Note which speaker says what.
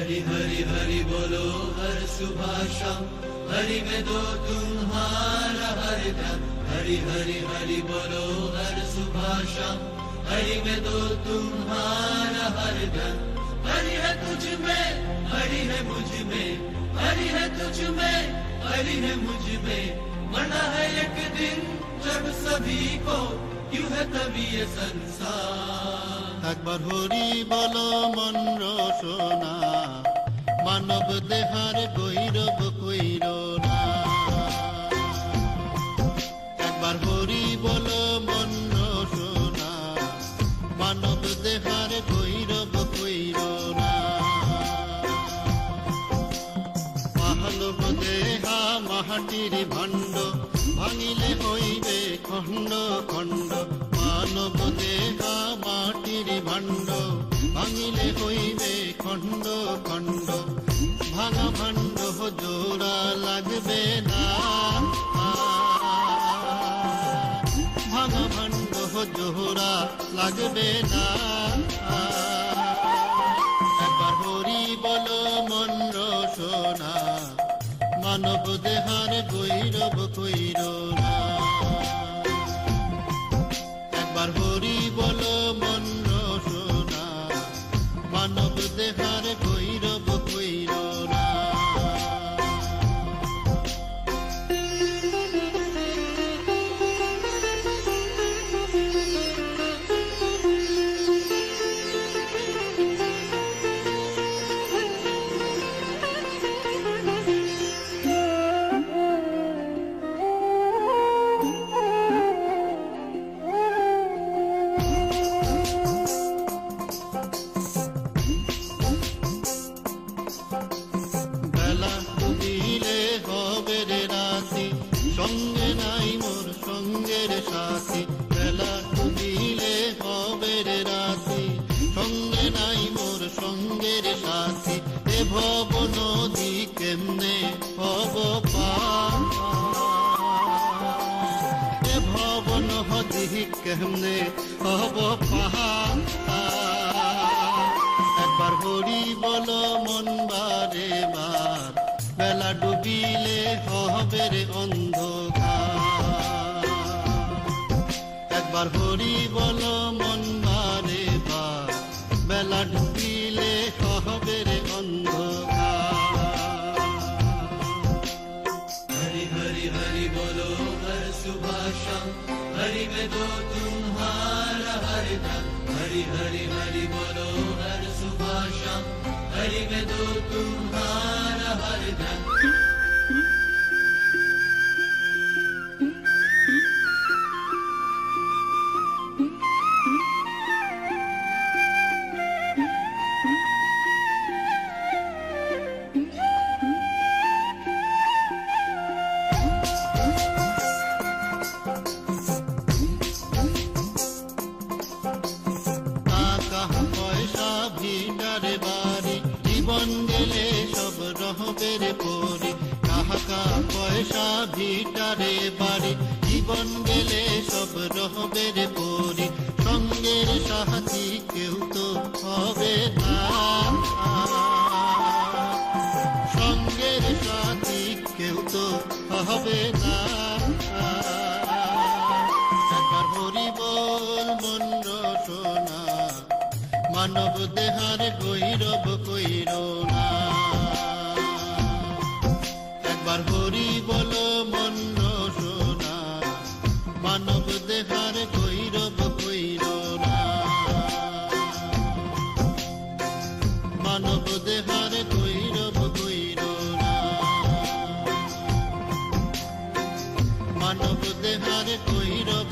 Speaker 1: हरि हरि हरि बोलो हर सुबह शाम, हरि में दो तुम्हारा हर ध्यान। हरि हरि हरि बोलो हर सुबह शाम, हरि में दो तुम्हारा हर ध्यान। हरि है तुझ में, हरि है मुझ में, हरि है तुझ में, हरि है मुझ में। मना है एक दिन जब सभी को, क्यों है तभी ये संसार।
Speaker 2: একবার হরি বল মন রসনা, মানব দেহার গৈরব কইর না। একবার হরি বল মন রসনা, মানব দেহার গৈরব কইর না। মানব দেহা মাটির ভাণ্ড, ভাঙিলে হইবে খণ্ড খণ্ড। মানব দেহা মাটির ভাণ্ড, ভাঙিলে হইবে খণ্ড খণ্ড। ভাঙা ভাণ্ড জোড়া লাগবে না, ভাঙা ভাণ্ড জোড়া লাগবে না। একবার হরি বল মন রসনা, মানব দেহার গৈরব কইর না। একবার হরি বল মন রসনা, মানব দেহার গৈরব কইর না। সঙ্গে নাই মোর সঙ্গের সাথী, বেলা ডুবিলে হবে রে রাতি। সঙ্গে নাই মোর সঙ্গের সাথী, এ ভব নদী কেমনে হব পার। এ ভব নদী কেমনে হব পার। একবার হরি বল মন বারে বার, বেলা ডুবিলে হবে রে অন্ধকার। একবার হরি বল মন বারে বার, বেলা ডুবিলে হবে রে অন্ধকার।
Speaker 1: हरि हरि हरि बोलो हर सुबह शाम, हरि में दो तुम्हारा हर ध्यान। हरि हरि हरि बोलो हर सुबह शाम, हरि में दो तुम्हारा हर ध्यान।
Speaker 2: জীবন গেলে সব রহবে রে পরি, টাকা পয়সা ভিটারে বাড়ি। জীবন গেলে সব রহবে রে পরি, সঙ্গের সাথী কেউ তো হবে না। সঙ্গের সাথী কেউ তো হবে না। একবার হরি বল মন রসনা, মানব দেহার গৈরব কইর না। একবার হরি বল মন রসনা, মানব দেহার গৈরব কইর না। মানব দেহার গৈরব কইর না। মানব দেহার গৈরব